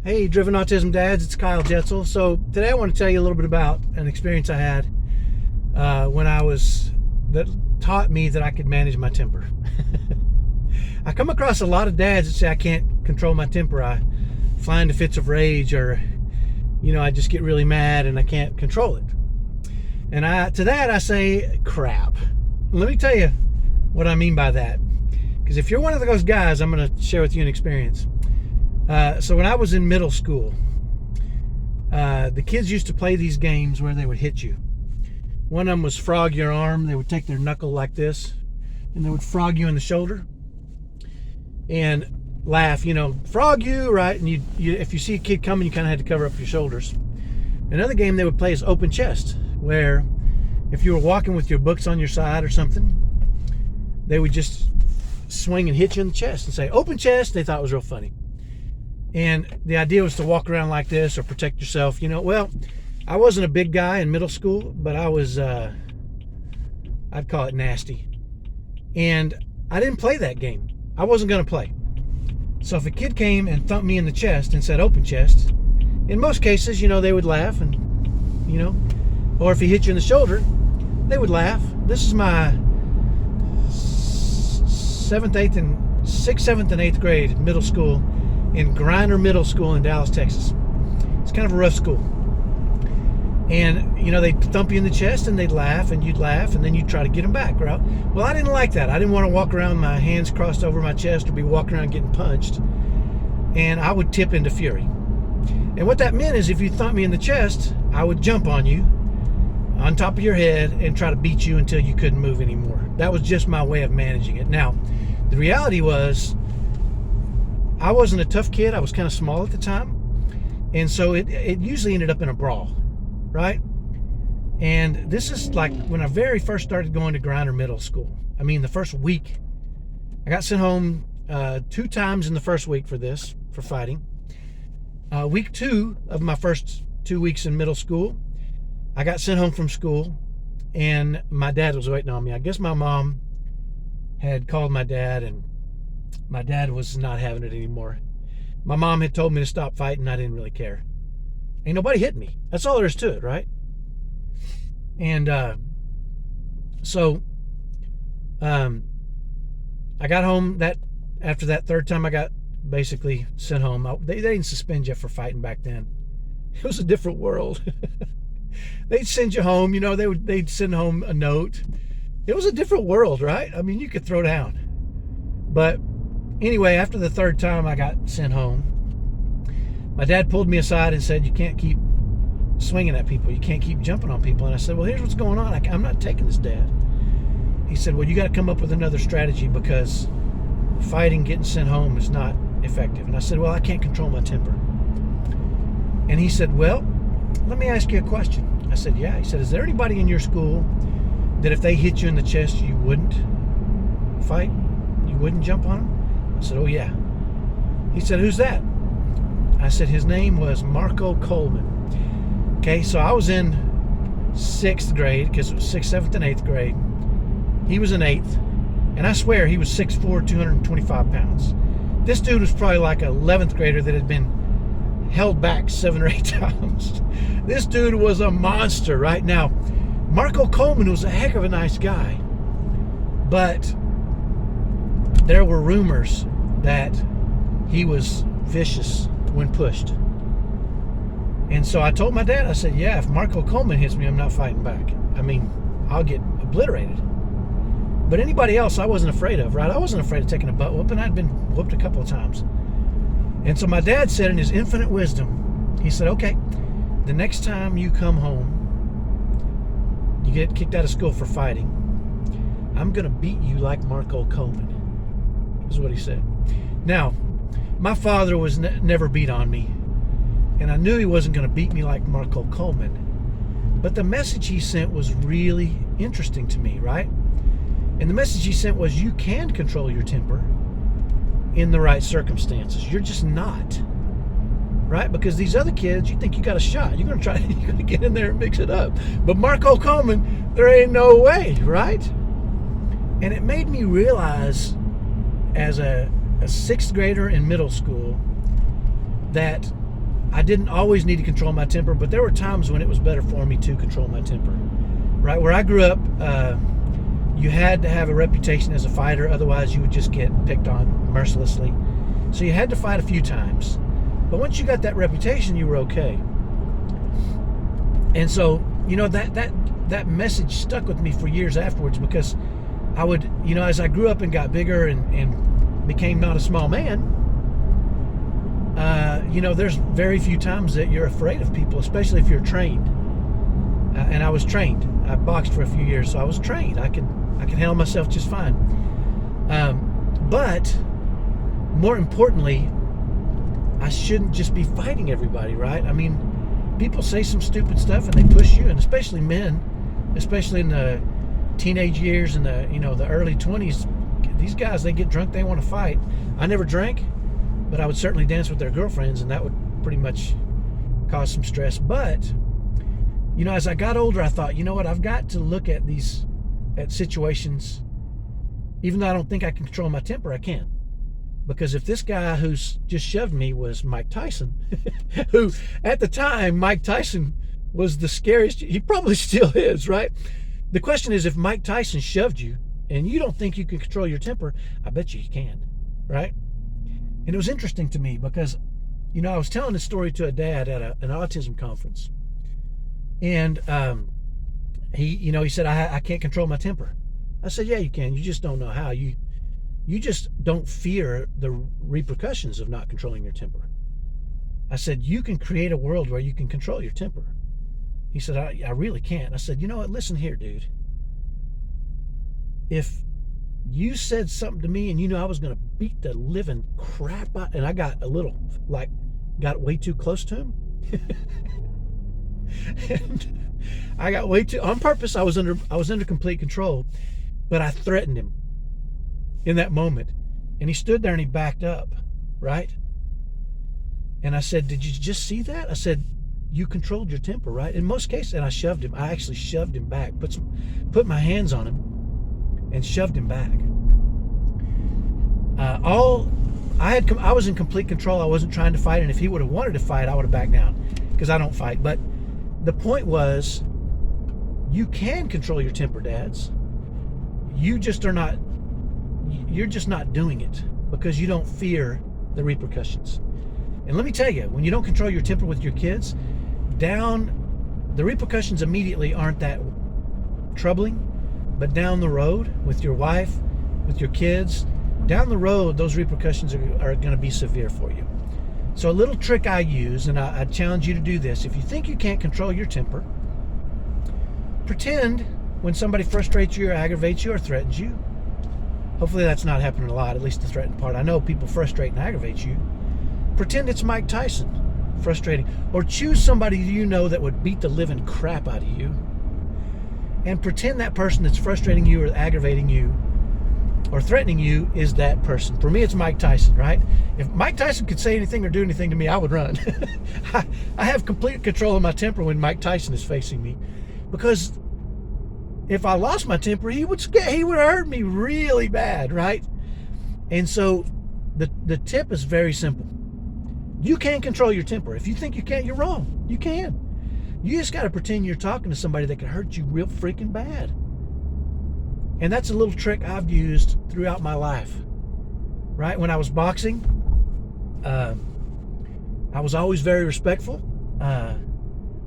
Hey, Driven Autism Dads, it's Kyle Jetzel. So today I want to tell you a little bit about an experience I had that taught me that I could manage my temper. I come across a lot of dads that say I can't control my temper. I fly into fits of rage, or I just get really mad and I can't control it. And to that I say, crap. Let me tell you what I mean by that. Because if you're one of those guys, I'm going to share with you an experience. So when I was in middle school, the kids used to play these games where they would hit you. One of them was frog your arm. They would take their knuckle like this, and they would frog you in the shoulder and laugh, frog you, right? And you if you see a kid coming, you kind of had to cover up your shoulders. Another game they would play is open chest, where if you were walking with your books on your side or something, they would just swing and hit you in the chest and say, open chest. They thought it was real funny. And the idea was to walk around like this or protect yourself. Well, I wasn't a big guy in middle school, but I was, I'd call it nasty. And I didn't play that game. I wasn't going to play. So if a kid came and thumped me in the chest and said open chest, in most cases, they would laugh and, or if he hit you in the shoulder, they would laugh. This is my 6th, 7th, and 8th grade middle school in Griner Middle School in Dallas, Texas. It's kind of a rough school. And, they'd thump you in the chest and they'd laugh and you'd laugh and then you'd try to get them back, right? Well, I didn't like that. I didn't want to walk around with my hands crossed over my chest or be walking around getting punched. And I would tip into fury. And what that meant is if you thumped me in the chest, I would jump on you on top of your head and try to beat you until you couldn't move anymore. That was just my way of managing it. Now, the reality was, I wasn't a tough kid. I was kind of small at the time. And so it usually ended up in a brawl, right? And this is like when I very first started going to Griner Middle School. I mean, the first week, I got sent home 2 times in the first week for fighting. Week 2 of my first 2 weeks in middle school, I got sent home from school and my dad was waiting on me. I guess my mom had called my dad and my dad was not having it anymore. My mom had told me to stop fighting. I didn't really care. Ain't nobody hit me. That's all there is to it, right? And so I got home after that third time I got basically sent home. They didn't suspend you for fighting back then. It was a different world. They'd send you home, they'd send home a note. It was a different world, right? I mean, you could throw down. But anyway, after the third time I got sent home, my dad pulled me aside and said, you can't keep swinging at people. You can't keep jumping on people. And I said, well, here's what's going on. I'm not taking this, Dad. He said, well, you got to come up with another strategy because fighting, getting sent home is not effective. And I said, well, I can't control my temper. And he said, well, let me ask you a question. I said, yeah. He said, is there anybody in your school that if they hit you in the chest, you wouldn't fight? You wouldn't jump on them? I said, oh, yeah. He said, who's that? I said, his name was Marco Coleman. Okay, so I was in 6th grade, because it was 6th, 7th, and 8th grade. He was in 8th, and I swear he was 6'4", 225 pounds. This dude was probably like an 11th grader that had been held back 7 or 8 times. This dude was a monster. Right now, Marco Coleman was a heck of a nice guy, but there were rumors that he was vicious when pushed. And so I told my dad, I said, yeah, if Marco Coleman hits me, I'm not fighting back. I mean, I'll get obliterated. But anybody else I wasn't afraid of, right? I wasn't afraid of taking a butt whooping. I'd been whooped a couple of times. And so my dad said in his infinite wisdom, he said, okay, the next time you come home, you get kicked out of school for fighting, I'm going to beat you like Marco Coleman. Is what he said. Now, my father was never beat on me, and I knew he wasn't going to beat me like Marco Coleman. But the message he sent was really interesting to me, right? And the message he sent was, you can control your temper in the right circumstances. You're just not, right? Because these other kids, you think you got a shot. You're going to get in there and mix it up. But Marco Coleman, there ain't no way, right? And it made me realize as a 6th grader in middle school that I didn't always need to control my temper, but there were times when it was better for me to control my temper. Right where I grew up, you had to have a reputation as a fighter, otherwise you would just get picked on mercilessly. So you had to fight a few times. But once you got that reputation, you were okay. And so, that message stuck with me for years afterwards, because I would, as I grew up and got bigger and became not a small man, there's very few times that you're afraid of people, especially if you're trained. And I was trained. I boxed for a few years, so I was trained. I could handle myself just fine. But more importantly, I shouldn't just be fighting everybody, right? I mean, people say some stupid stuff and they push you, and especially men, especially in the teenage years and the early 20s. These guys, they get drunk, they want to fight. I never drank, but I would certainly dance with their girlfriends, and that would pretty much cause some stress. But as I got older, I thought, I've got to look at situations. Even though I don't think I can control my temper, I can. Because if this guy who's just shoved me was Mike Tyson, who at the time, Mike Tyson was the scariest, he probably still is, right? The question is, if Mike Tyson shoved you and you don't think you can control your temper, I bet you can, right? And it was interesting to me because, I was telling this story to a dad at an autism conference. And he said, I can't control my temper. I said, yeah, you can. You just don't know how. You just don't fear the repercussions of not controlling your temper. I said, you can create a world where you can control your temper. He said, I really can't. I said, you know what? Listen here, dude. If you said something to me and I was going to beat the living crap out, and I got got way too close to him. And I got way too, on purpose. I was under complete control, but I threatened him in that moment, and he stood there and he backed up, right? And I said, did you just see that? I said, you controlled your temper, right? In most cases, and I shoved him. I actually shoved him back, put my hands on him and shoved him back. I was in complete control. I wasn't trying to fight, and if he would have wanted to fight, I would have backed down, because I don't fight. But the point was, you can control your temper, dads. You're just not doing it because you don't fear the repercussions. And let me tell you, when you don't control your temper with your kids, the repercussions immediately aren't that troubling, but down the road with your wife, with your kids, down the road, those repercussions are going to be severe for you. So a little trick I use, and I challenge you to do this. If you think you can't control your temper, pretend when somebody frustrates you or aggravates you or threatens you. Hopefully that's not happening a lot, at least the threatened part. I know people frustrate and aggravate you. Pretend it's Mike Tyson frustrating. Or choose somebody that would beat the living crap out of you. And pretend that person that's frustrating you or aggravating you or threatening you is that person. For me, it's Mike Tyson, right? If Mike Tyson could say anything or do anything to me, I would run. I have complete control of my temper when Mike Tyson is facing me. Because if I lost my temper, he would hurt me really bad, right? And so the tip is very simple. You can control your temper. If you think you can't, you're wrong. You can. You just got to pretend you're talking to somebody that can hurt you real freaking bad. And that's a little trick I've used throughout my life, right? When I was boxing, I was always very respectful,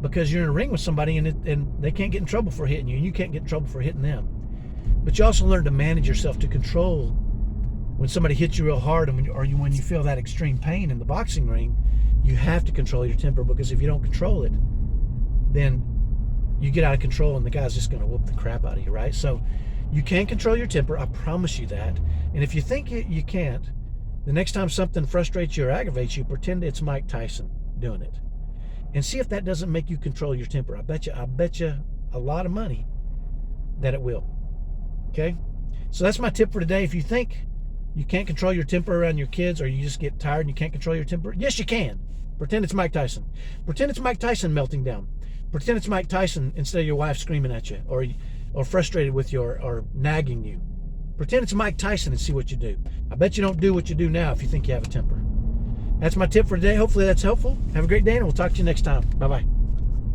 because you're in a ring with somebody and they can't get in trouble for hitting you, and you can't get in trouble for hitting them. But you also learn to manage yourself, to control when somebody hits you real hard, and when you feel that extreme pain in the boxing ring. You have to control your temper, because if you don't control it, then you get out of control and the guy's just going to whoop the crap out of you, right? So you can control your temper, I promise you that. And if you think you can't, the next time something frustrates you or aggravates you, pretend it's Mike Tyson doing it. And see if that doesn't make you control your temper. I bet you a lot of money that it will. Okay? So that's my tip for today. If you think you can't control your temper around your kids, or you just get tired and you can't control your temper, yes, you can. Pretend it's Mike Tyson. Pretend it's Mike Tyson melting down. Pretend it's Mike Tyson instead of your wife screaming at you or frustrated with you or nagging you. Pretend it's Mike Tyson and see what you do. I bet you don't do what you do now if you think you have a temper. That's my tip for today. Hopefully that's helpful. Have a great day, and we'll talk to you next time. Bye-bye.